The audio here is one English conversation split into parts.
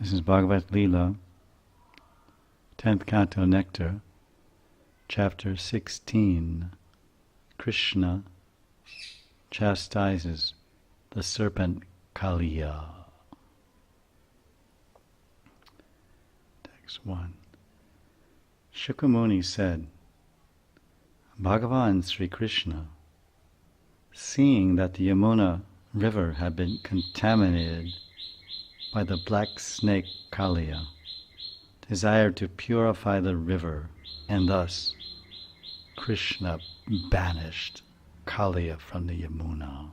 This is Bhagavad Leela, 10th Canto Nectar, Chapter 16. Krsna chastises the serpent Kalia. Text 1. Shukamuni said, Bhagavan Sri Krishna, seeing that the Yamuna river had been contaminated by the black snake Kalia, desired to purify the river, and thus Krishna banished Kalia from the Yamuna.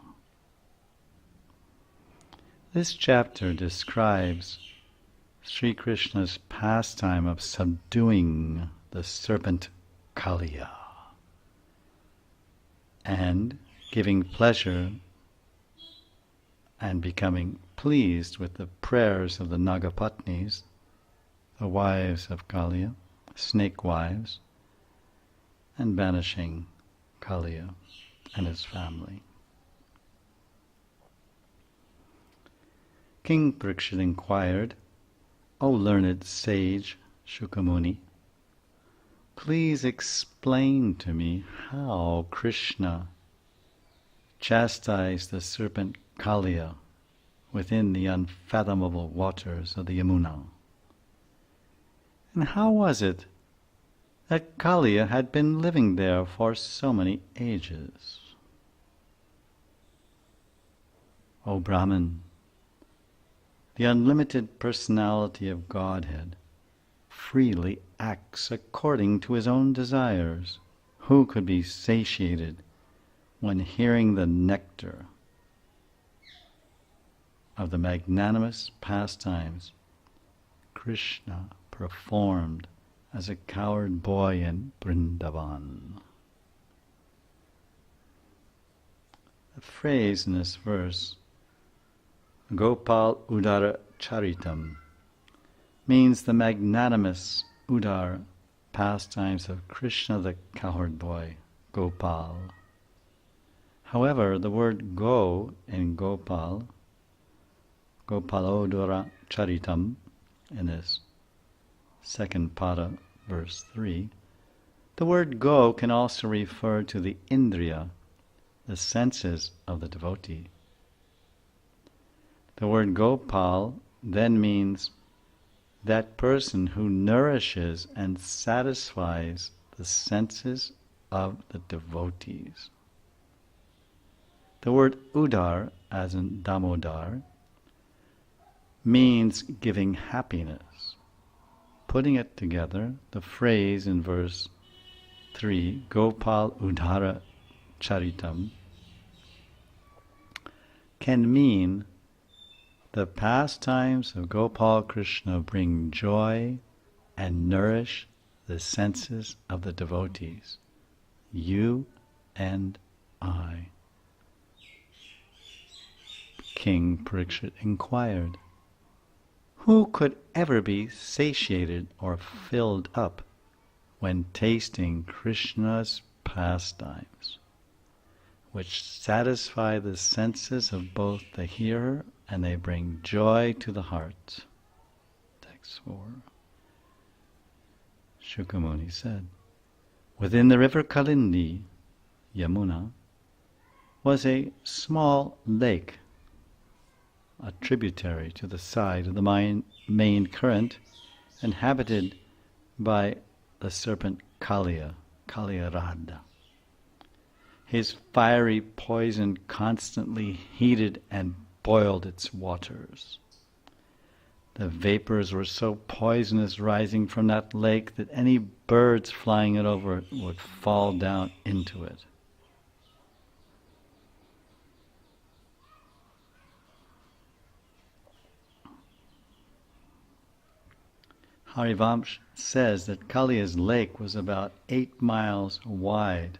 This chapter describes Sri Krishna's pastime of subduing the serpent Kalia and giving pleasure and becoming pleased with the prayers of the Nagapatnis, the wives of Kalia, snake wives, and banishing Kalia and his family. King Parikshit inquired, O learned sage Shukamuni, please explain to me how Krishna chastised the serpent Kalia within the unfathomable waters of the Yamuna. And how was it that Kalia had been living there for so many ages? O Brahman, the unlimited personality of Godhead freely acts according to his own desires. Who could be satiated when hearing the nectar of the magnanimous pastimes Krishna performed as a coward boy in Vrindavan? The phrase in this verse, Gopal Udara Charitam, means the magnanimous Udar pastimes of Krishna the cowherd boy, Gopal. However, the word go in Gopal, Gopalodara Charitam, in this second pada, verse 3, the word go can also refer to the indriya, the senses of the devotee. The word Gopal then means that person who nourishes and satisfies the senses of the devotees. The word Udar, as in Damodar, means giving happiness. Putting it together, the phrase in verse 3, Gopal Udara Charitam, can mean the pastimes of Gopal Krishna bring joy and nourish the senses of the devotees, you and I. King Parikshit inquired, who could ever be satiated or filled up when tasting Krishna's pastimes, which satisfy the senses of both the hearer and they bring joy to the heart? Text 4. Shukamuni said, within the river Kalindi, Yamuna, was a small lake, a tributary to the side of the main current, inhabited by the serpent Kalia, Kalia Radha. His fiery poison constantly heated and boiled its waters. The vapors were so poisonous rising from that lake that any birds flying it over it would fall down into it. Harivamsh says that Kalia's lake was about 8 miles wide,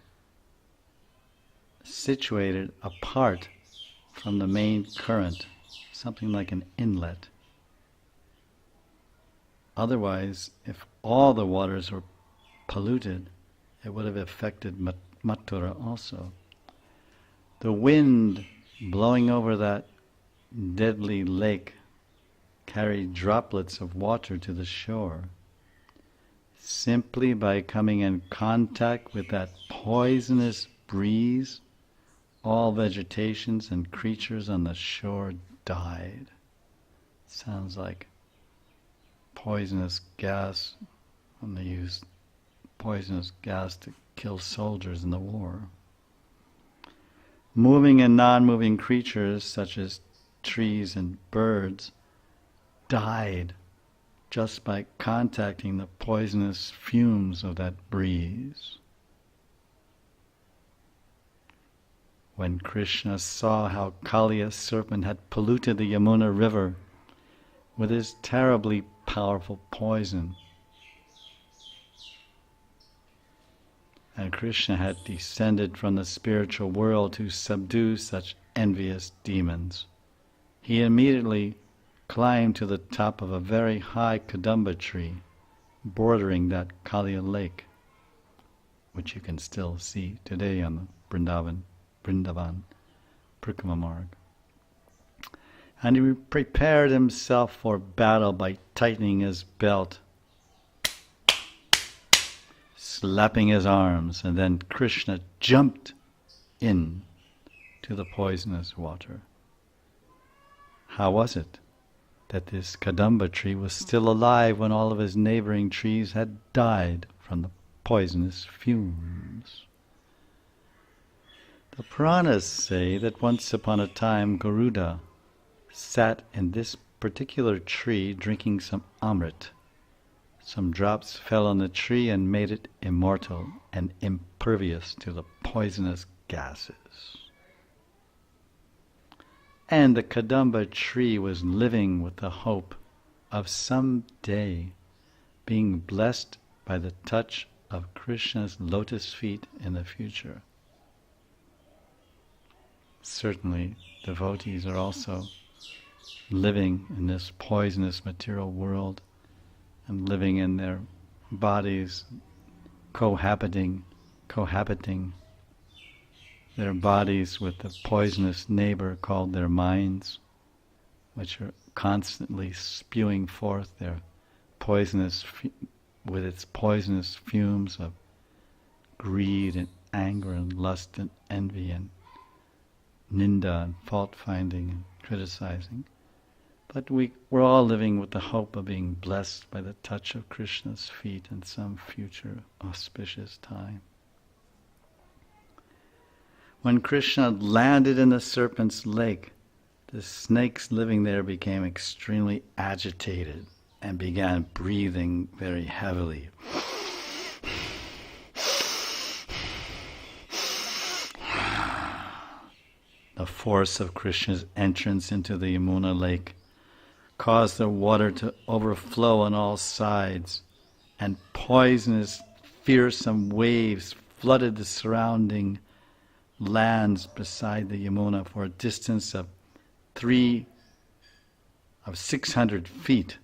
situated apart from the main current, something like an inlet. Otherwise, if all the waters were polluted, it would have affected Mathura also. The wind blowing over that deadly lake carry droplets of water to the shore. Simply by coming in contact with that poisonous breeze, all vegetations and creatures on the shore died. Sounds like poisonous gas when they used poisonous gas to kill soldiers in the war. Moving and non-moving creatures such as trees and birds died just by contacting the poisonous fumes of that breeze. When Krishna saw how Kalia serpent had polluted the Yamuna river with his terribly powerful poison, and Krishna had descended from the spiritual world to subdue such envious demons, he immediately climbed to the top of a very high Kadamba tree bordering that Kalia lake, which you can still see today on the Vrindavan Parikrama Marg. And he prepared himself for battle by tightening his belt, slapping his arms, and then Krishna jumped in to the poisonous water. How was it that this Kadamba tree was still alive when all of his neighboring trees had died from the poisonous fumes? The Puranas say that once upon a time Garuda sat in this particular tree drinking some amrit. Some drops fell on the tree and made it immortal and impervious to the poisonous gases. And the Kadamba tree was living with the hope of some day being blessed by the touch of Krishna's lotus feet in the future. Certainly, devotees are also living in this poisonous material world and living in their bodies, cohabiting their bodies with the poisonous neighbor called their minds, which are constantly spewing forth their poisonous, with its poisonous fumes of greed and anger and lust and envy and ninda and fault-finding and criticizing. But we're all living with the hope of being blessed by the touch of Krishna's feet in some future auspicious time. When Krishna landed in the Serpant's lake, the snakes living there became extremely agitated and began breathing very heavily. The force of Krishna's entrance into the Yamuna lake caused the water to overflow on all sides, and poisonous, fearsome waves flooded the surrounding lands beside the Yamuna for a distance of 600 feet.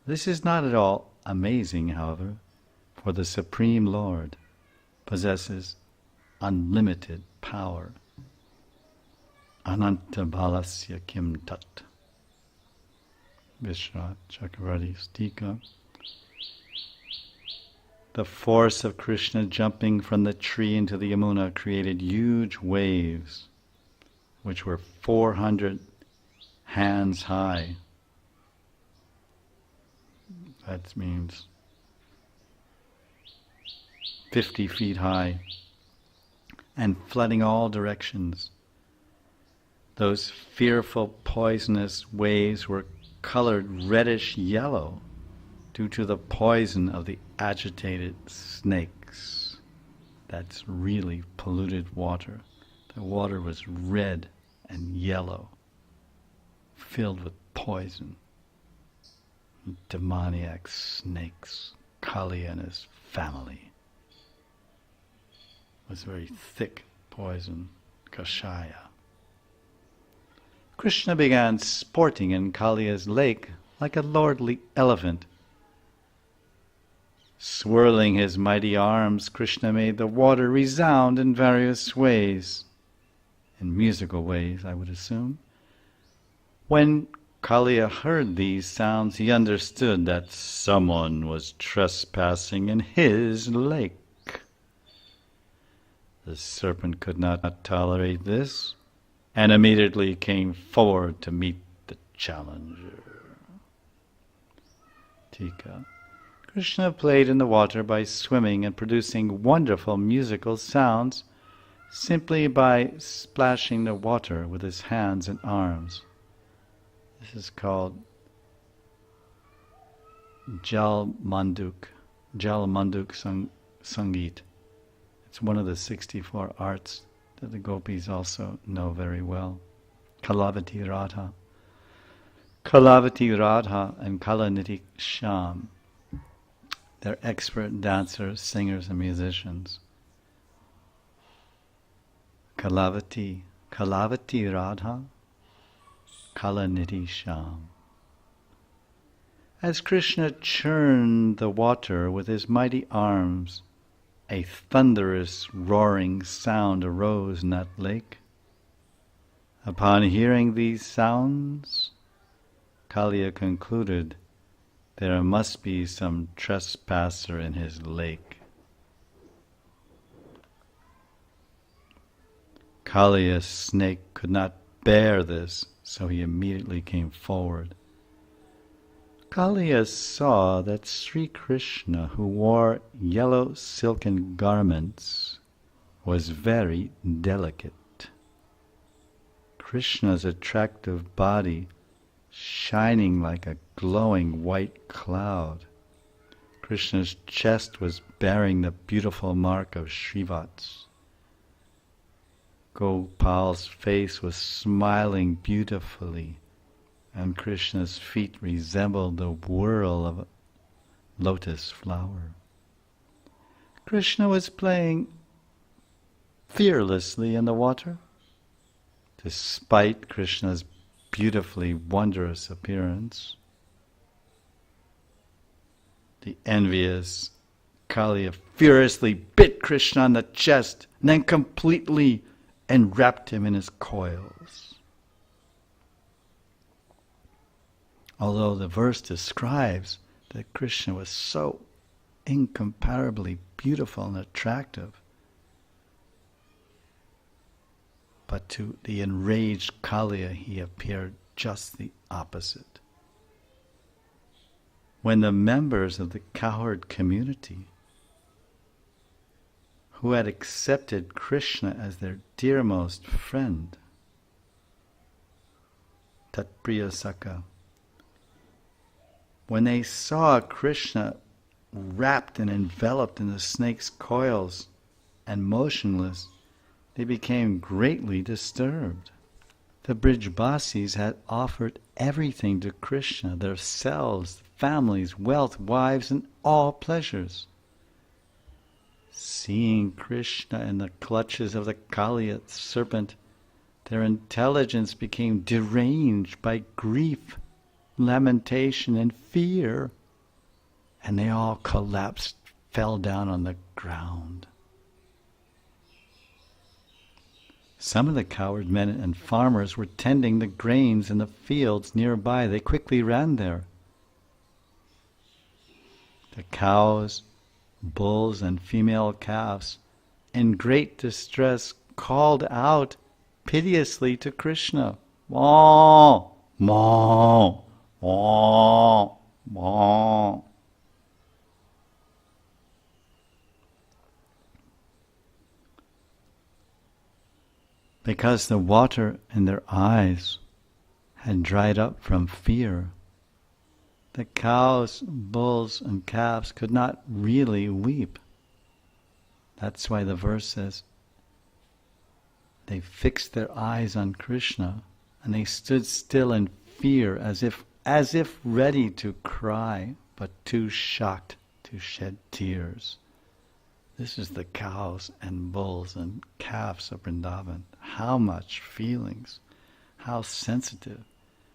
This is not at all amazing, however, for the Supreme Lord possesses unlimited power. Ananta balasya kim tat. Vishwanath Chakravarti's Tika. The force of Krishna jumping from the tree into the Yamuna created huge waves, which were 400 hands high. That means 50 feet high, and flooding all directions. Those fearful poisonous waves were colored reddish yellow due to the poison of the agitated snakes. That's really polluted water. The water was red and yellow, filled with poison. Demoniac snakes, Kalia and his family. It was very thick poison, kashaya. Krishna began sporting in Kalia's lake like a lordly elephant. Swirling his mighty arms, Krishna made the water resound in various ways, in musical ways, I would assume. When Kalia heard these sounds, he understood that someone was trespassing in his lake. The serpent could not tolerate this, and immediately came forward to meet the challenger. Tika. Krishna played in the water by swimming and producing wonderful musical sounds simply by splashing the water with his hands and arms. This is called Jal Manduk Sangeet. It's one of the 64 arts that the gopis also know very well. Kalavati Radha. Kalavati Radha and Kalaniti Sham. They're expert dancers, singers, and musicians. Kalavati Radha, Kalaniti Sham. As Krishna churned the water with his mighty arms, a thunderous roaring sound arose in that lake. Upon hearing these sounds, Kalia concluded there must be some trespasser in his lake. Kalia's snake could not bear this, so he immediately came forward. Kalia saw that Sri Krishna, who wore yellow silken garments, was very delicate. Krishna's attractive body shining like a glowing white cloud. Krishna's chest was bearing the beautiful mark of Srivats. Gopal's face was smiling beautifully, and Krishna's feet resembled the whirl of a lotus flower. Krishna was playing fearlessly in the water. Despite Krishna's beautifully wondrous appearance, the envious Kalia furiously bit Krishna on the chest and then completely enwrapped him in his coils. Although the verse describes that Krishna was so incomparably beautiful and attractive, but to the enraged Kalia he appeared just the opposite. When the members of the cowherd community, who had accepted Krishna as their dearmost friend, Tatpriya Saka, when they saw Krishna wrapped and enveloped in the snake's coils and motionless, they became greatly disturbed. The Brijbasis had offered everything to Krishna, their selves, families, wealth, wives, and all pleasures. Seeing Krishna in the clutches of the Kalia serpent, their intelligence became deranged by grief, lamentation, and fear, and they all collapsed, fell down on the ground. Some of the cowherd men and farmers were tending the grains in the fields nearby. They quickly ran there. The cows, bulls, and female calves, in great distress, called out piteously to Krishna, "Moo, moo, moo, moo." Because the water in their eyes had dried up from fear, the cows, bulls, and calves could not really weep. That's why the verse says, they fixed their eyes on Krishna and they stood still in fear as if ready to cry, but too shocked to shed tears. This is the cows and bulls and calves of Vrindavan. How much feelings, how sensitive,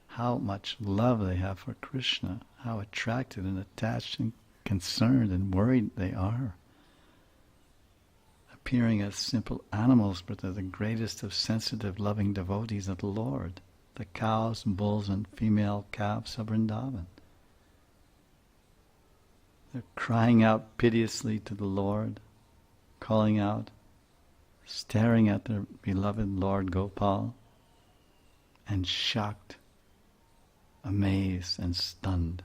how much love they have for Krishna, how attracted and attached and concerned and worried they are. Appearing as simple animals, but they're the greatest of sensitive, loving devotees of the Lord. the cows, bulls, and female calves of Vrindavan. They're crying out piteously to the Lord, calling out, staring at their beloved Lord Gopal, and shocked, amazed, and stunned.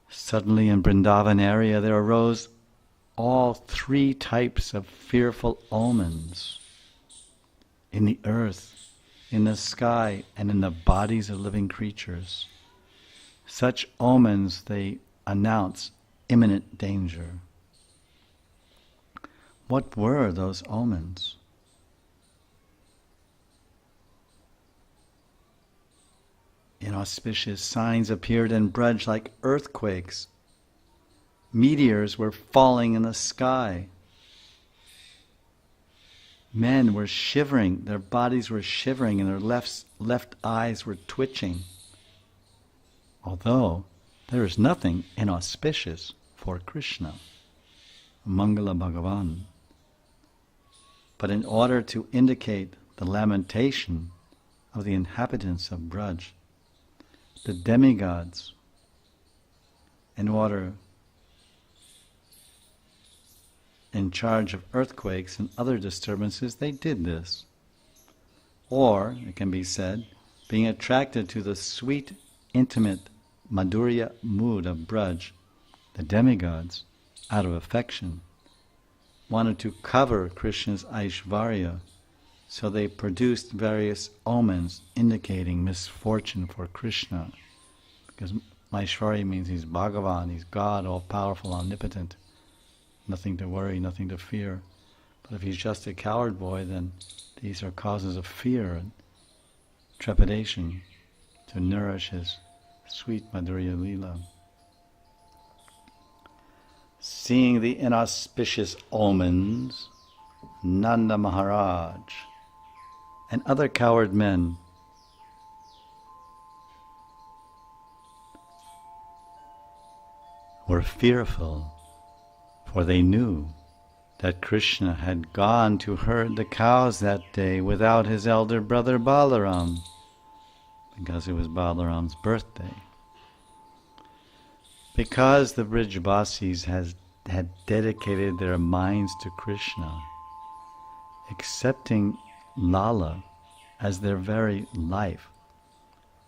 Suddenly in Vrindavan area there arose all three types of fearful omens in the earth, in the sky, and in the bodies of living creatures. Such omens, they announce imminent danger. What were those omens? Inauspicious signs appeared in Braj like earthquakes. Meteors were falling in the sky. Men were shivering, their bodies were shivering, and their left eyes were twitching. Although there is nothing inauspicious for Krishna, Mangala Bhagavan. But in order to indicate the lamentation of the inhabitants of Braj, the demigods, in charge of earthquakes and other disturbances, they did this. Or, it can be said, being attracted to the sweet, intimate Madhurya mood of Braj, the demigods, out of affection, wanted to cover Krishna's Aishvarya, so they produced various omens indicating misfortune for Krishna. Because Aishvarya means he's Bhagavan, he's God, all-powerful, omnipotent. Nothing to worry, nothing to fear. But if he's just a coward boy, then these are causes of fear and trepidation to nourish his sweet Madhurya Leela. Seeing the inauspicious omens, Nanda Maharaj and other coward men were fearful, for they knew that Krishna had gone to herd the cows that day without his elder brother Balaram, because it was Balaram's birthday. Because the Brijbasis had dedicated their minds to Krishna, accepting Lala as their very life,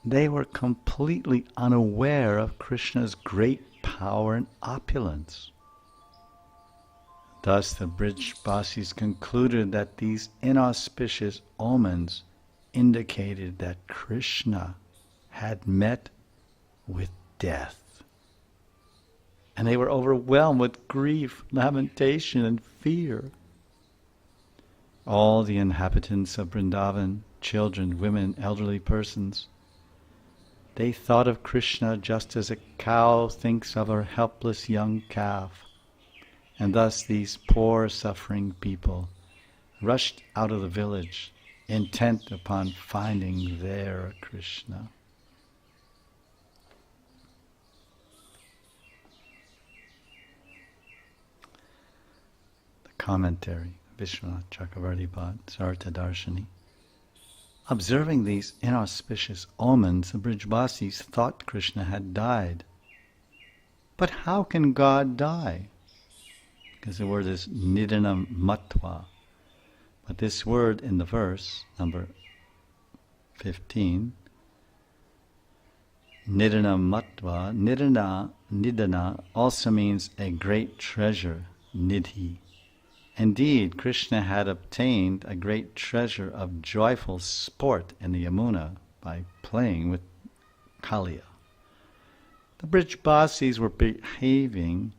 they were completely unaware of Krishna's great power and opulence. Thus the Brijbasis concluded that these inauspicious omens indicated that Krishna had met with death. And they were overwhelmed with grief, lamentation, and fear. All the inhabitants of Vrindavan, children, women, elderly persons, they thought of Krishna just as a cow thinks of her helpless young calf. And thus these poor suffering people rushed out of the village, intent upon finding their Krishna. The commentary, Vishwanath Chakravarti Bhatt, Sarta Darshani. Observing these inauspicious omens, the Brijbasis thought Krishna had died. But how can God die? Because the word is nidana matva. But this word in the verse, number 15, nidana matva, nidana also means a great treasure, nidhi. Indeed, Krishna had obtained a great treasure of joyful sport in the Yamuna by playing with Kalia. The Brijbasis were behaving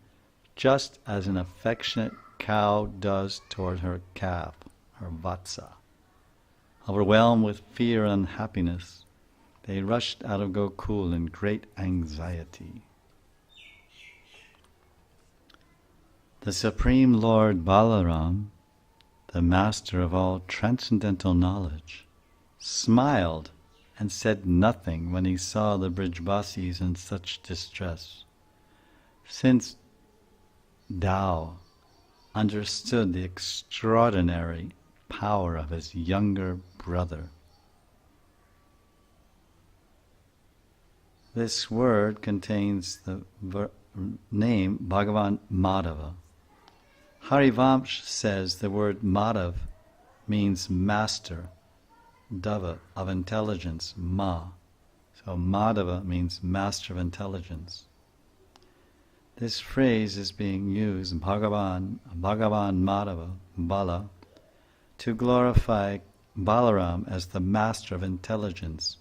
just as an affectionate cow does toward her calf, her vatsa. Overwhelmed with fear and unhappiness, they rushed out of Gokul in great anxiety. The Supreme Lord Balaram, the master of all transcendental knowledge, smiled and said nothing when he saw the Brijbasis in such distress. Since Thou understood the extraordinary power of his younger brother, This word contains the name Bhagavan Madhava. Harivamsh says the word Madhav means master, Dava, of intelligence, Ma. So Madhava means master of intelligence. This phrase is being used, Bhagavan Madhava, Bala, to glorify Balaram as the master of intelligence,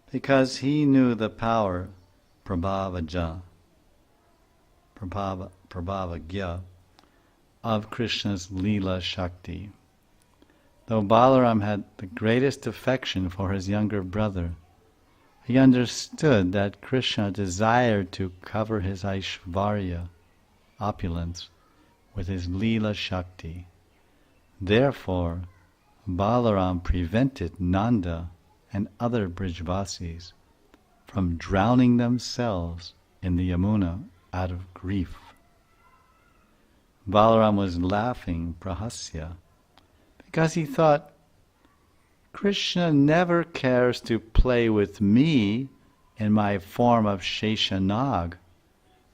because he knew the power, Prabhavagya, of Krishna's Leela Shakti. Though Balaram had the greatest affection for his younger brother, he understood that Krishna desired to cover his Aishvarya, opulence, with his Leela Shakti. Therefore, Balaram prevented Nanda and other Brijvasis from drowning themselves in the Yamuna out of grief. Balaram was laughing, prahasya, because he thought, Krishna never cares to play with me in my form of Sheshanag,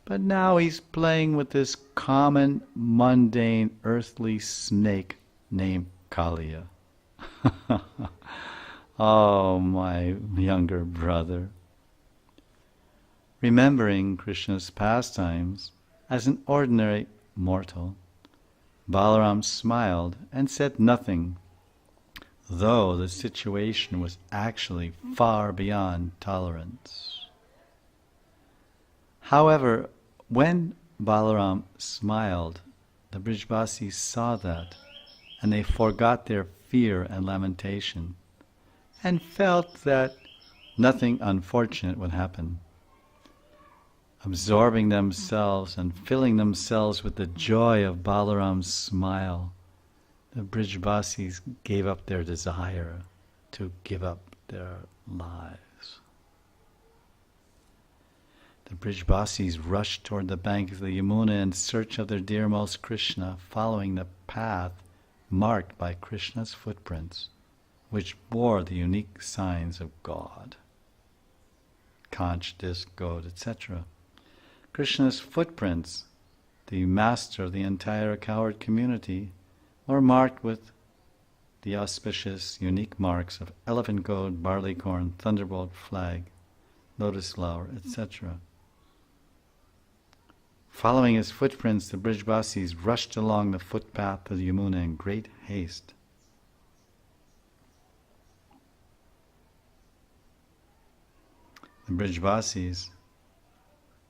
but now he's playing with this common, mundane, earthly snake named Kalia. Oh, my younger brother. Remembering Krishna's pastimes as an ordinary mortal, Balaram smiled and said nothing, though the situation was actually far beyond tolerance. However, when Balaram smiled, the Brijvasis saw that, and they forgot their fear and lamentation, and felt that nothing unfortunate would happen. Absorbing themselves and filling themselves with the joy of Balaram's smile, the Brijvasis gave up their desire to give up their lives. The Brijvasis rushed toward the bank of the Yamuna in search of their dearmost Krishna, following the path marked by Krishna's footprints, which bore the unique signs of God. Conch, disc, goad, etc. Krishna's footprints, the master of the entire cowherd community, were marked with the auspicious, unique marks of elephant goad, barleycorn, thunderbolt flag, lotus flower, etc. Following his footprints, the Brijvasis rushed along the footpath of the Yamuna in great haste. The Brijvasis,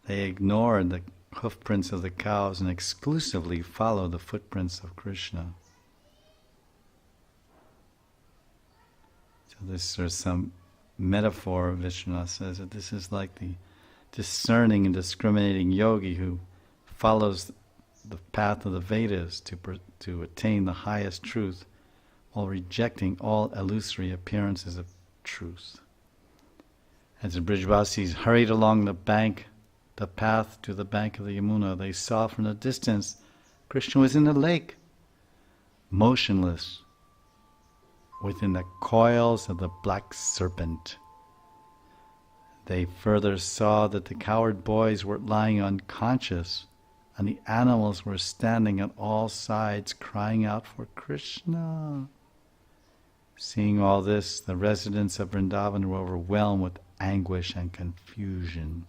they ignored the hoofprints of the cows and exclusively followed the footprints of Krishna. So there's some metaphor, Vishwanath says, that this is like the discerning and discriminating yogi who follows the path of the Vedas to attain the highest truth while rejecting all illusory appearances of truth. As the Brijvasis hurried along the path to the bank of the Yamuna, they saw from the distance Krishna was in the lake, motionless, within the coils of the black serpent. They further saw that the cowherd boys were lying unconscious, and the animals were standing on all sides crying out for Krishna. Seeing all this, the residents of Vrindavan were overwhelmed with anguish and confusion.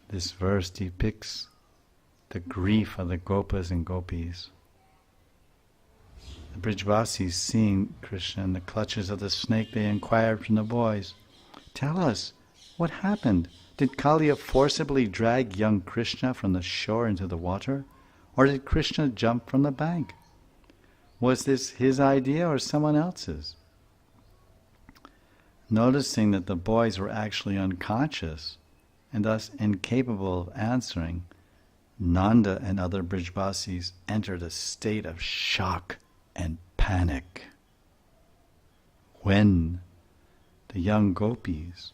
This verse depicts the grief of the Gopas and Gopis. The Brijvasis, seeing Krishna in the clutches of the snake, they inquired from the boys, "Tell us, what happened? Did Kalia forcibly drag young Krishna from the shore into the water? Or did Krishna jump from the bank? Was this his idea or someone else's?" Noticing that the boys were actually unconscious and thus incapable of answering, Nanda and other Brijvasis entered a state of shock and panic. When the young gopis,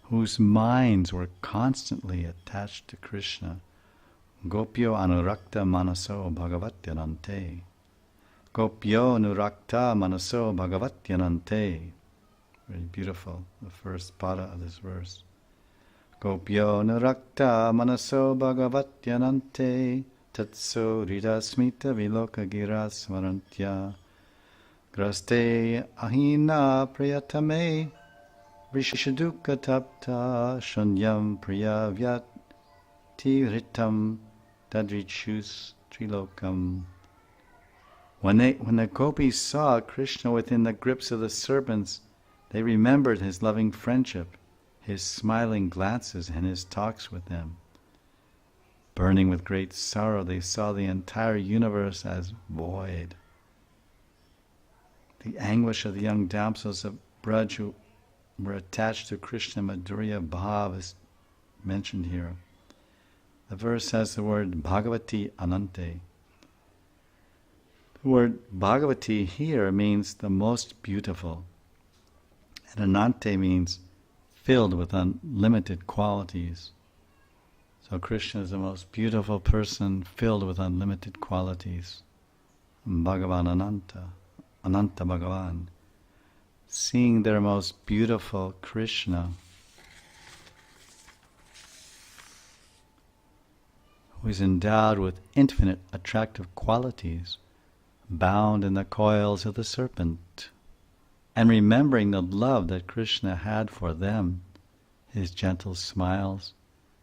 whose minds were constantly attached to Krishna, Gopyo anurakta manaso bhagavatyanante, Gopyo anurakta manaso bhagavatyanante, Very beautiful, the first pada of this verse. Gopyo narakta manaso bhagavatyanante tatso ridasmita viloka gira smarantya graste ahina priyatame Vrishaduka tapta shunyam priya vyati ritam tadrichus trilokam. When the gopis saw Krishna within the grips of the serpents, they remembered his loving friendship, his smiling glances, and his talks with them. Burning with great sorrow, they saw the entire universe as void. The anguish of the young damsels of Braj who were attached to Krishna Madhurya Bhav is mentioned here. The verse has the word Bhagavati Anante. The word Bhagavati here means the most beautiful, and Anante means filled with unlimited qualities. So Krishna is the most beautiful person filled with unlimited qualities. Bhagavan Ananta, Ananta Bhagavan. Seeing their most beautiful Krishna, who is endowed with infinite attractive qualities, bound in the coils of the serpent, and remembering the love that Krishna had for them, his gentle smiles,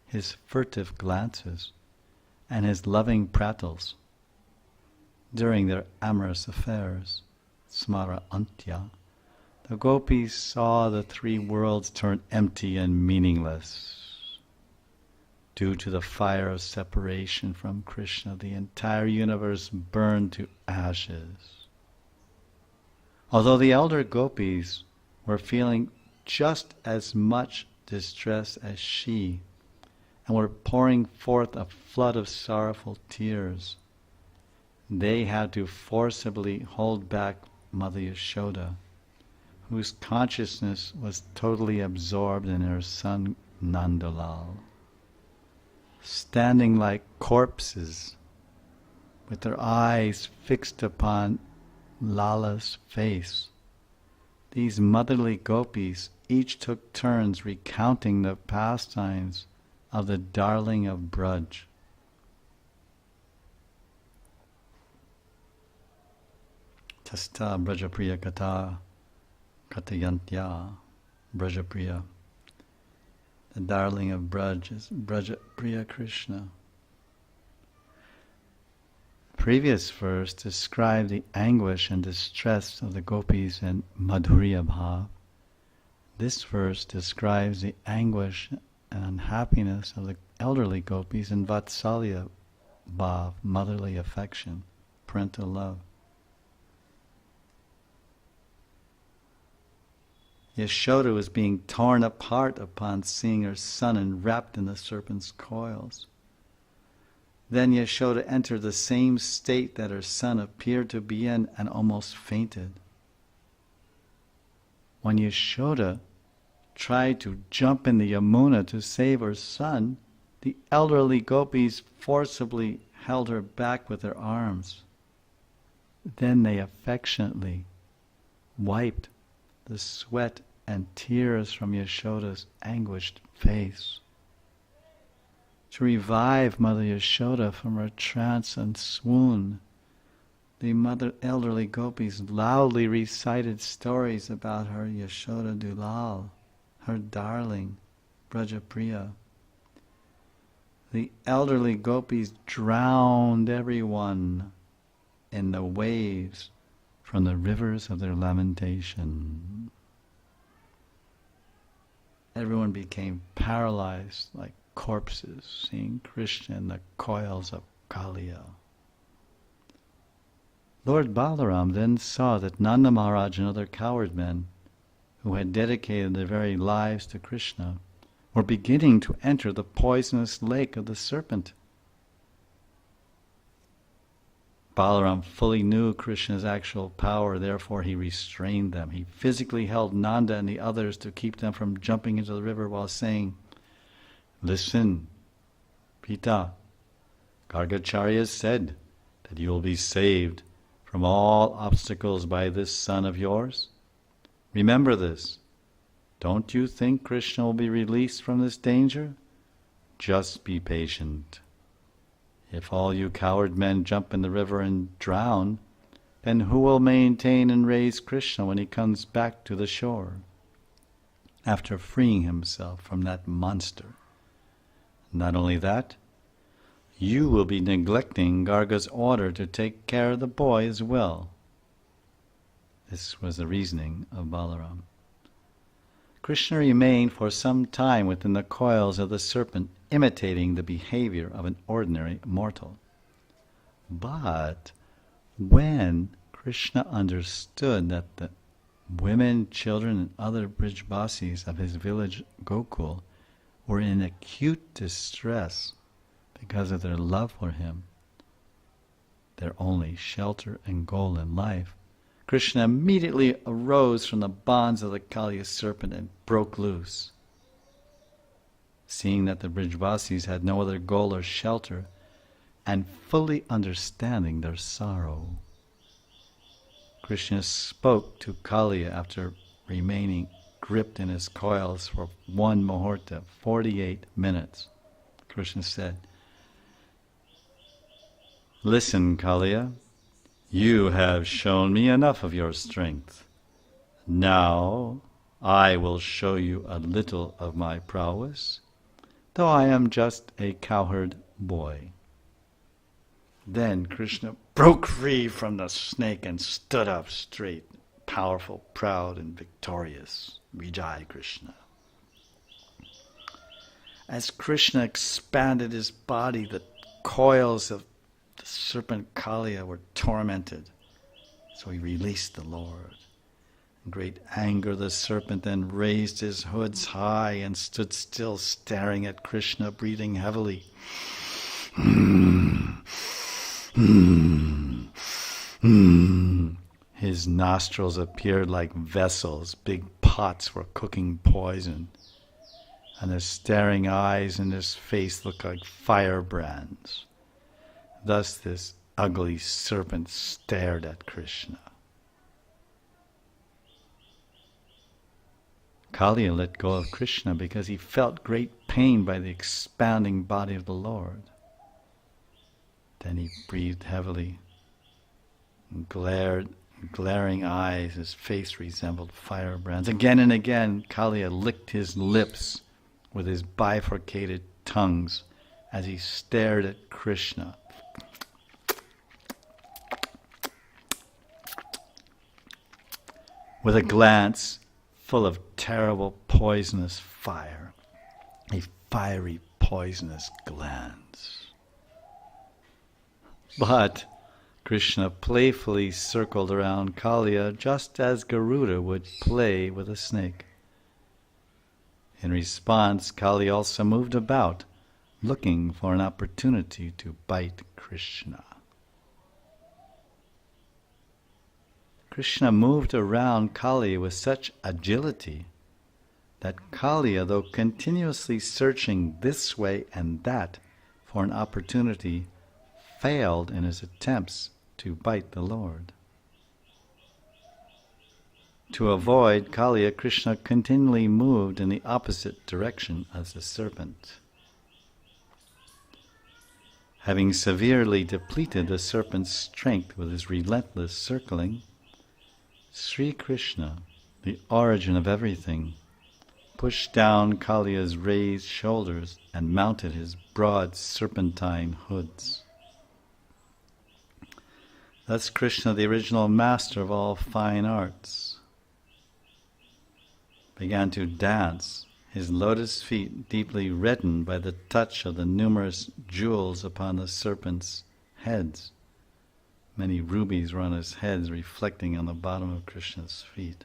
his furtive glances, and his loving pratals during their amorous affairs, smara antya, the gopis saw the three worlds turn empty and meaningless. Due to the fire of separation from Krishna, the entire universe burned to ashes. Although the elder gopis were feeling just as much distress as she, and were pouring forth a flood of sorrowful tears, they had to forcibly hold back Mother Yashoda, whose consciousness was totally absorbed in her son Nandalal. Standing like corpses, with their eyes fixed upon Lala's face, these motherly gopis each took turns recounting the pastimes of the darling of Braj. Tasta Brajapriya Kata Katayantya Brajapriya. The darling of Braj is Brajapriya Krishna. The previous verse described the anguish and distress of the gopis in Madhurya Bhav. This verse describes the anguish and unhappiness of the elderly gopis in Vatsalya Bhav, motherly affection, parental love. Yashoda was being torn apart upon seeing her son enwrapped in the serpent's coils. Then Yashoda entered the same state that her son appeared to be in and almost fainted. When Yashoda tried to jump in the Yamuna to save her son, the elderly gopis forcibly held her back with their arms. Then they affectionately wiped the sweat and tears from Yashoda's anguished face. To revive Mother Yashoda from her trance and swoon, the elderly gopis loudly recited stories about her Yashoda Dulal, her darling, Brajapriya. The elderly gopis drowned everyone in the waves from the rivers of their lamentation. Everyone became paralyzed like corpses, seeing Krishna in the coils of Kalia. Lord Balaram then saw that Nanda Maharaj and other coward men, who had dedicated their very lives to Krishna, were beginning to enter the poisonous lake of the serpent. Balaram fully knew Krishna's actual power, therefore he restrained them. He physically held Nanda and the others to keep them from jumping into the river while saying, "Listen, Pita, Gargacharya said that you will be saved from all obstacles by this son of yours. Remember this, Don't you think Krishna will be released from this danger? Just be patient. If all you coward men jump in the river and drown, then who will maintain and raise Krishna when he comes back to the shore, after freeing himself from that monster? Not only that, you will be neglecting Garga's order to take care of the boy as well. This was the reasoning of Balaram. Krishna remained for some time within the coils of the serpent, imitating the behavior of an ordinary mortal. But when Krishna understood that the women, children, and other Brijbasis of his village Gokul were in acute distress because of their love for him, their only shelter and goal in life, Krishna immediately arose from the bonds of the Kalia serpent and broke loose. Seeing that the Brijbasis had no other goal or shelter, and fully understanding their sorrow, Krishna spoke to Kalia after remaining gripped in his coils for 1 muhurta, 48 minutes. Krishna said, "Listen, Kalia, you have shown me enough of your strength. Now I will show you a little of my prowess, though I am just a cowherd boy." Then Krishna broke free from the snake and stood up straight, powerful, proud, and victorious. Vijay Krishna. As Krishna expanded his body, the coils of the serpent Kalia were tormented. So he released the Lord. In great anger, the serpent then raised his hoods high and stood still, staring at Krishna, breathing heavily. His nostrils appeared like vessels, big pots for cooking poison, and his staring eyes in his face looked like firebrands. Thus this ugly serpent stared at Krishna. Kalia let go of Krishna because he felt great pain by the expanding body of the Lord. Then he breathed heavily, and glaring eyes, his face resembled firebrands. Again and again, Kalia licked his lips with his bifurcated tongues as he stared at Krishna. With a glance full of terrible poisonous fire, a fiery poisonous glance. But Krishna playfully circled around Kalia just as Garuda would play with a snake. In response, Kalia also moved about, looking for an opportunity to bite Krishna. Krishna moved around Kalia with such agility that Kalia, though continuously searching this way and that for an opportunity, failed in his attempts to bite the Lord. To avoid Kalia, Krishna continually moved in the opposite direction as the serpent. Having severely depleted the serpent's strength with his relentless circling, Sri Krishna, the origin of everything, pushed down Kalia's raised shoulders and mounted his broad serpentine hoods. Thus Krishna, the original master of all fine arts, began to dance, his lotus feet deeply reddened by the touch of the numerous jewels upon the serpents' heads. Many rubies were on his heads, reflecting on the bottom of Krishna's feet.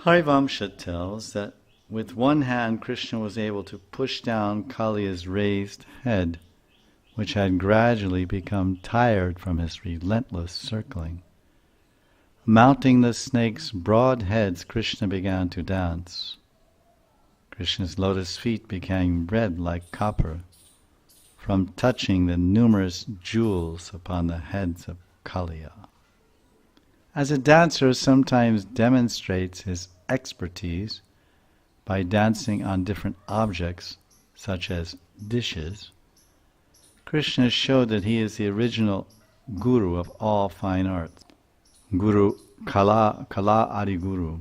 Harivamsa tells that with one hand Krishna was able to push down Kalia's raised head, which had gradually become tired from his relentless circling. Mounting the snake's broad heads, Krishna began to dance. Krishna's lotus feet became red like copper from touching the numerous jewels upon the heads of Kalia. As a dancer sometimes demonstrates his expertise by dancing on different objects, such as dishes, Krishna showed that he is the original guru of all fine arts, Guru Kala Adi Guru,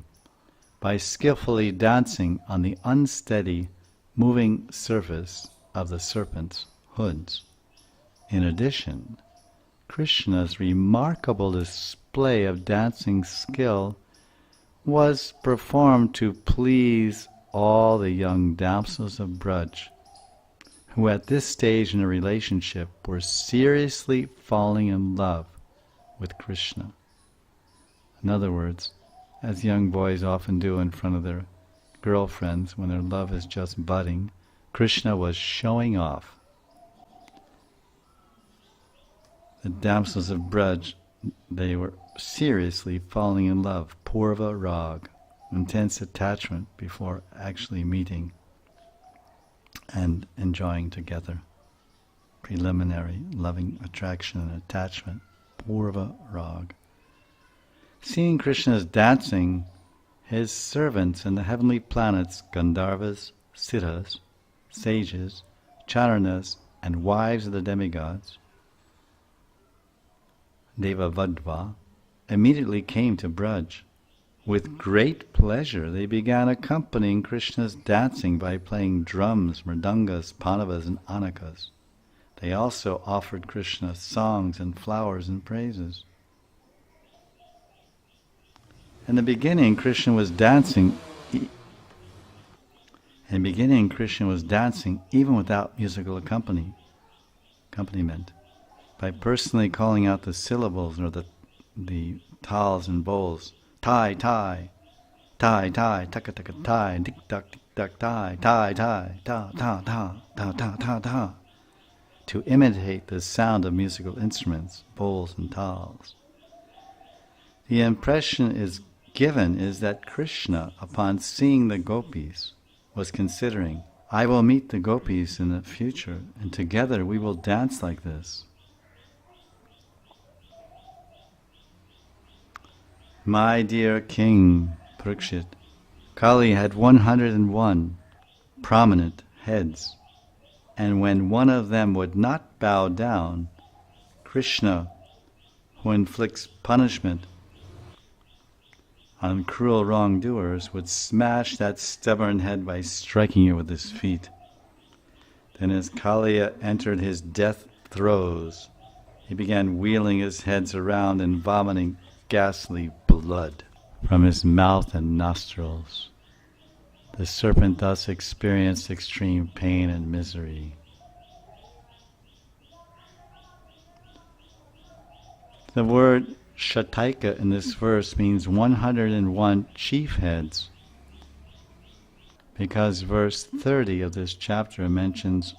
by skillfully dancing on the unsteady, moving surface of the serpent's hoods. In addition, Krishna's remarkable display of dancing skill was performed to please all the young damsels of Braj, who at this stage in a relationship were seriously falling in love with Krishna. In other words, as young boys often do in front of their girlfriends when their love is just budding, Krishna was showing off. The damsels of Braj, they were seriously falling in love, purva rag, intense attachment before actually meeting and enjoying together. Preliminary loving attraction and attachment, purva rag. Seeing Krishna's dancing, his servants in the heavenly planets, Gandharvas, Siddhas, sages, Charanas, and wives of the demigods, Devavadva, immediately came to Braj. With great pleasure they began accompanying Krishna's dancing by playing drums, mridangas, panavas, and anakas. They also offered Krishna songs and flowers and praises. In the beginning, Krishna was dancing. Even without musical accompaniment, by personally calling out the syllables or the tals and bowls. Tai, tai, tai, tai, taka, taka, tai, dik, dak, dik, dak, tai, tai, tai, ta, ta, ta, ta, ta, ta, ta, to imitate the sound of musical instruments, bowls and tals. The impression given is that Krishna, upon seeing the gopis, was considering, I will meet the gopis in the future, and together we will dance like this. My dear King Parikshit, Kali had 101 prominent heads, and when one of them would not bow down, Krishna, who inflicts punishment on cruel wrongdoers, would smash that stubborn head by striking it with his feet. Then as Kalia entered his death throes, he began wheeling his heads around and vomiting ghastly blood from his mouth and nostrils. The serpent thus experienced extreme pain and misery. The word Shataika in this verse means 101 chief heads, because verse 30 of this chapter mentions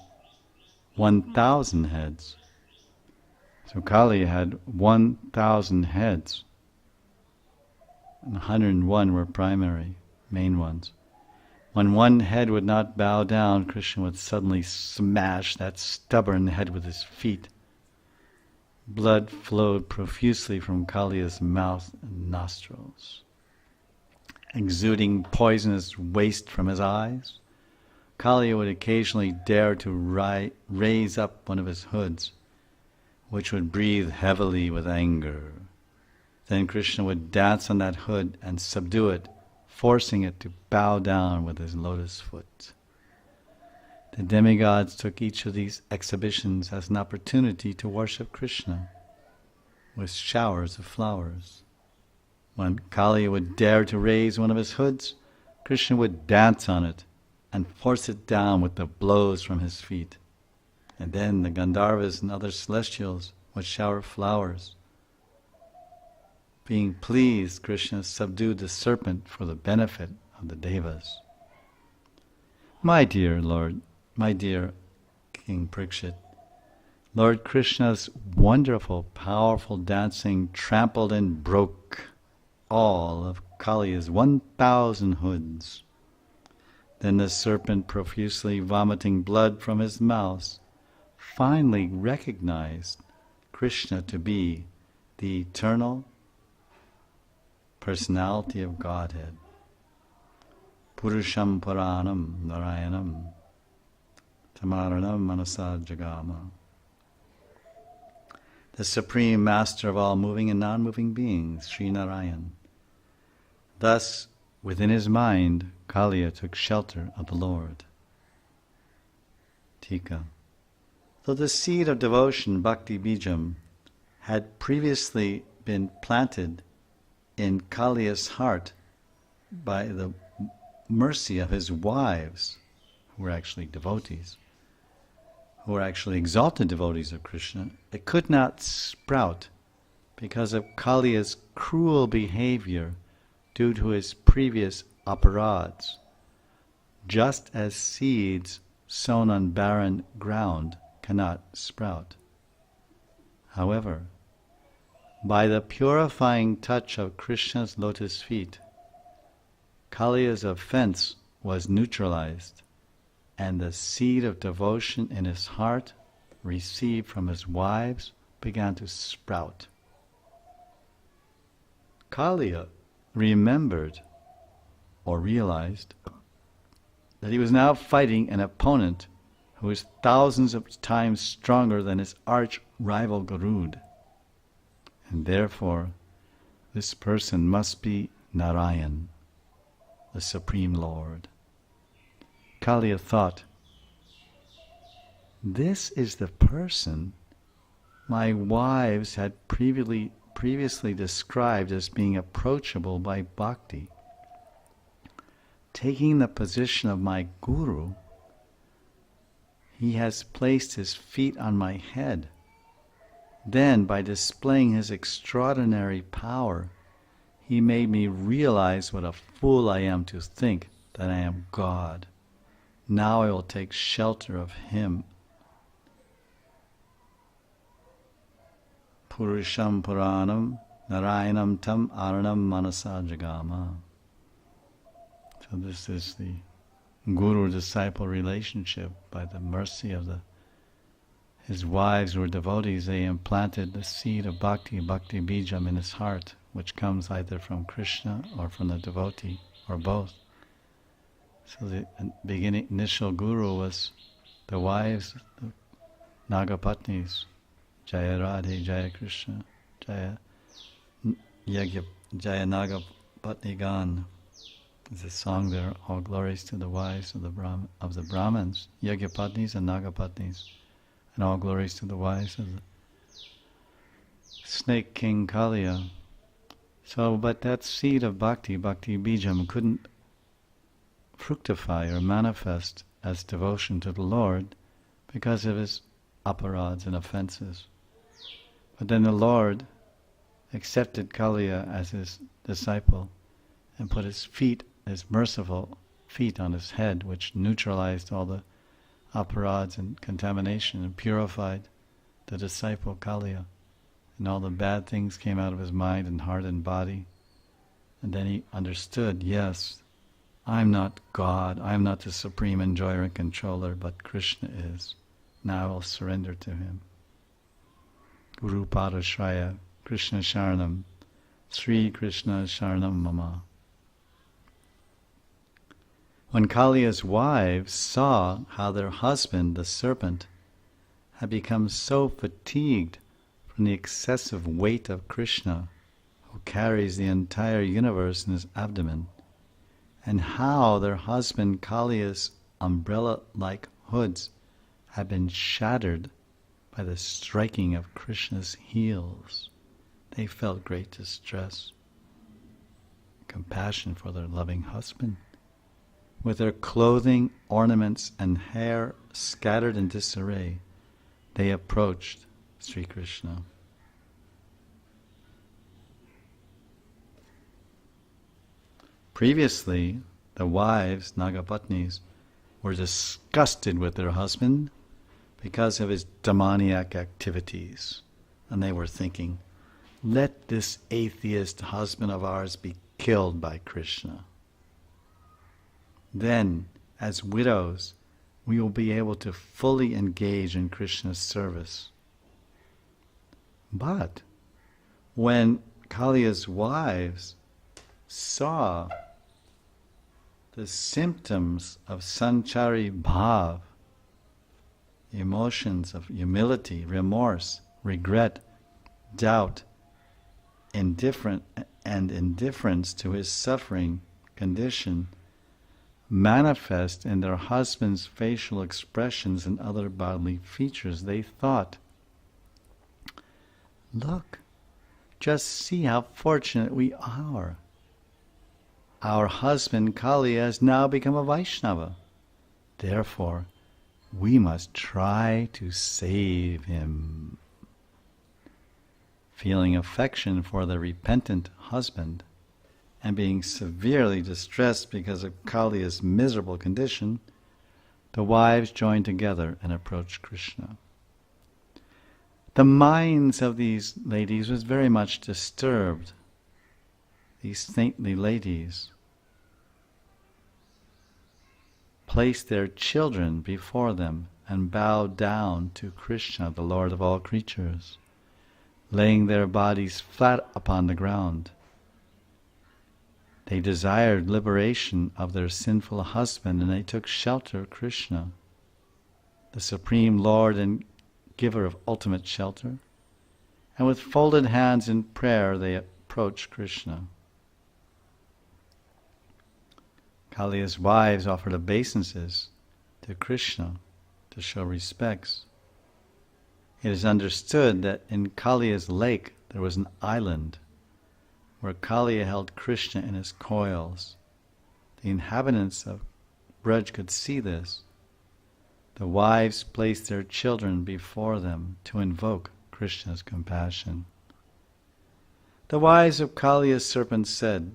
1,000 heads. So Kali had 1,000 heads, and 101 were primary, main ones. When one head would not bow down, Krishna would suddenly smash that stubborn head with his feet. Blood flowed profusely from Kalia's mouth and nostrils. Exuding poisonous waste from his eyes, Kalia would occasionally dare to raise up one of his hoods, which would breathe heavily with anger. Then Krishna would dance on that hood and subdue it, forcing it to bow down with his lotus foot. The demigods took each of these exhibitions as an opportunity to worship Krishna with showers of flowers. When Kalia would dare to raise one of his hoods, Krishna would dance on it and force it down with the blows from his feet. And then the Gandharvas and other celestials would shower flowers. Being pleased, Krishna subdued the serpent for the benefit of the Devas. My dear Lord, my dear King Parikshit, Lord Krishna's wonderful, powerful dancing trampled and broke all of Kalia's 1,000 hoods. Then the serpent, profusely vomiting blood from his mouth, finally recognized Krishna to be the eternal, personality of Godhead. Purusham Puranam Narayanam Tamaranam Manasa Jagama. The Supreme Master of all moving and non-moving beings, Sri Narayan. Thus, within his mind, Kalia took shelter of the Lord. Tika. Though the seed of devotion, Bhakti Bijam, had previously been planted in Kalia's heart by the mercy of his wives, who were actually devotees, who were actually exalted devotees of Krishna, it could not sprout because of Kalia's cruel behavior due to his previous aparads, just as seeds sown on barren ground cannot sprout. However, by the purifying touch of Krishna's lotus feet, Kalia's offense was neutralized, and the seed of devotion in his heart, received from his wives, began to sprout. Kalia remembered or realized that he was now fighting an opponent who was thousands of times stronger than his arch-rival Garud. And therefore, this person must be Narayan, the Supreme Lord. Kalia thought, this is the person my wives had previously described as being approachable by bhakti. Taking the position of my guru, he has placed his feet on my head. Then, by displaying his extraordinary power, he made me realize what a fool I am to think that I am God. Now I will take shelter of him. Purusham Puranam Narayanam Tam Aranam Manasa Jagama. So this is the guru-disciple relationship. By the mercy of his wives who were devotees, they implanted the seed of bhakti, bhakti bijam, in his heart, which comes either from Krishna or from the devotee, or both. So the initial guru was the wives, the Nagapatnis, Jaya Radhe, Jaya Krishna, Jaya Nagapatni Gan. There's a song there, all glories to the wives of the Brahmins, Yagyapatnis and Nagapatnis, and all glories to the wives of the snake king Kalia. So, but that seed of bhakti, bhakti bijam, couldn't fructify or manifest as devotion to the Lord because of his aparads and offenses. But then the Lord accepted Kalia as his disciple and put his merciful feet on his head, which neutralized all the aparads and contamination and purified the disciple Kalia. And all the bad things came out of his mind and heart and body. And then he understood, yes, I'm not God, I'm not the supreme enjoyer and controller, but Krishna is. Now I will surrender to him. Guru Pada Shraya, Krishna Sharanam, Sri Krishna Sharanam Mama. When Kalia's wives saw how their husband, the serpent, had become so fatigued from the excessive weight of Krishna, who carries the entire universe in his abdomen, and how their husband Kalia's umbrella-like hoods had been shattered by the striking of Krishna's heels, they felt great distress, compassion for their loving husband. With their clothing, ornaments, and hair scattered in disarray, they approached Sri Krishna. Previously, the wives, Nagapatnis, were disgusted with their husband because of his demoniac activities. And they were thinking, let this atheist husband of ours be killed by Krishna. Then, as widows, we will be able to fully engage in Krishna's service. But when Kalia's wives saw the symptoms of sanchari bhav, emotions of humility, remorse, regret, doubt, indifference to his suffering condition manifest in their husband's facial expressions and other bodily features, they thought, look, just see how fortunate we are. Our husband Kalia has now become a Vaishnava. Therefore, we must try to save him. Feeling affection for the repentant husband, and being severely distressed because of Kalia's miserable condition, the wives joined together and approached Krishna. The minds of these ladies was very much disturbed. These saintly ladies placed their children before them and bowed down to Krishna, the Lord of all creatures, laying their bodies flat upon the ground. They desired liberation of their sinful husband, and they took shelter of Krishna, the Supreme Lord and giver of ultimate shelter. And with folded hands in prayer, they approached Krishna. Kalia's wives offered obeisances to Krishna to show respects. It is understood that in Kalia's lake there was an island where Kalia held Krishna in his coils. The inhabitants of Braj could see this. The wives placed their children before them to invoke Krishna's compassion. The wives of Kalia's serpent said,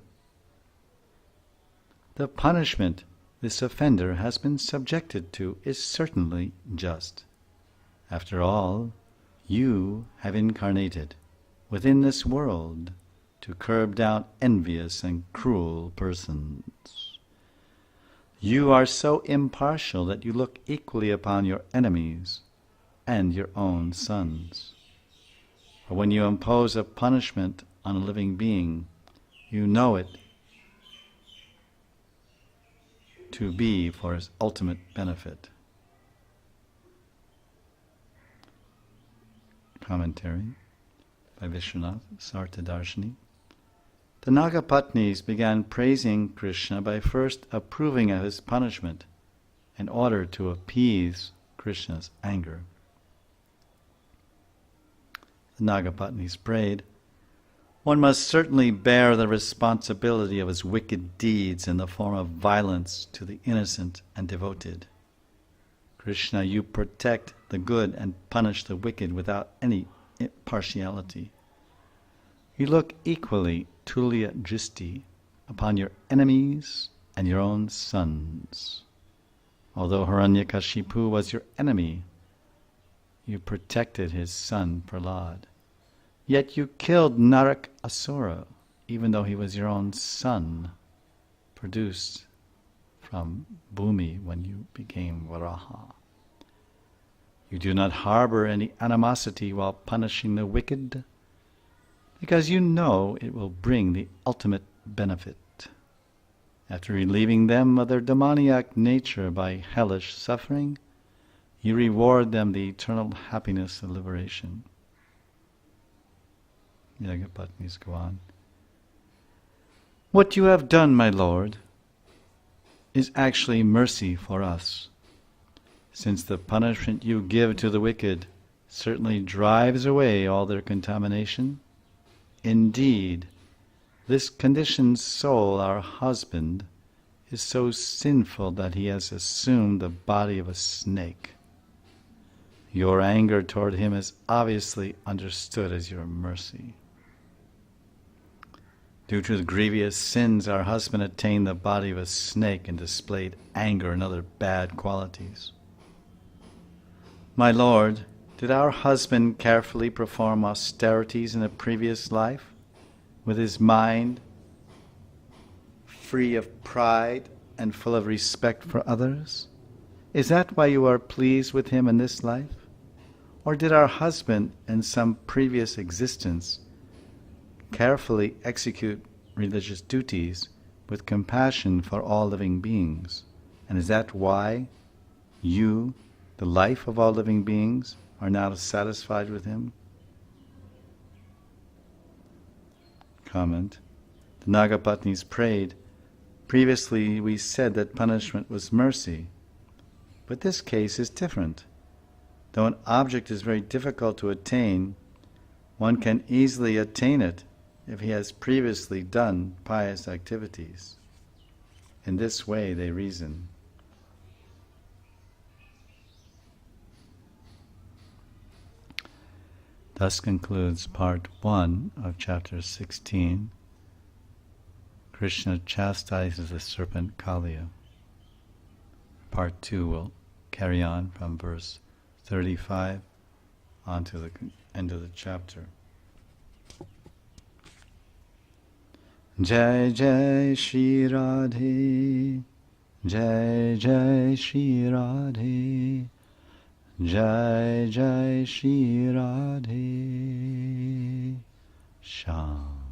"The punishment this offender has been subjected to is certainly just. After all, you have incarnated within this world to curb down envious and cruel persons. You are so impartial that you look equally upon your enemies and your own sons. For when you impose a punishment on a living being, you know it to be for his ultimate benefit." Commentary by Vishwanath Sartadarshini. The Nagapatnis began praising Krishna by first approving of his punishment in order to appease Krishna's anger. The Nagapatnis prayed, "One must certainly bear the responsibility of his wicked deeds in the form of violence to the innocent and devoted. Krishna, you protect the good and punish the wicked without any partiality. You look equally, tulya dristi, upon your enemies and your own sons. Although Hiranyakashipu was your enemy, you protected his son Prahlad. Yet you killed Narak Asura, even though he was your own son, produced from Bhumi when you became Varaha. You do not harbor any animosity while punishing the wicked, because you know it will bring the ultimate benefit. After relieving them of their demoniac nature by hellish suffering, you reward them the eternal happiness of liberation." Yagapatnis go on. "What you have done, my Lord, is actually mercy for us, since the punishment you give to the wicked certainly drives away all their contamination. Indeed, this conditioned soul, our husband, is so sinful that he has assumed the body of a snake. Your anger toward him is obviously understood as your mercy. Due to the grievous sins, our husband attained the body of a snake and displayed anger and other bad qualities. My Lord, did our husband carefully perform austerities in a previous life, with his mind free of pride and full of respect for others? Is that why you are pleased with him in this life? Or did our husband in some previous existence carefully execute religious duties with compassion for all living beings. And is that why you, the life of all living beings, are now satisfied with him? Comment. The Nagapatnis prayed, previously we said that punishment was mercy, but this case is different. Though an object is very difficult to attain, one can easily attain it if he has previously done pious activities. In this way they reason. Thus concludes part 1 of chapter 16. Krishna chastises the serpent Kalia. Part 2 will carry on from verse 35 on to the end of the chapter. Jai Jai Shri Radhe, Jai Jai Shri Radhe, Jai Jai Shri Radhe, Shanti.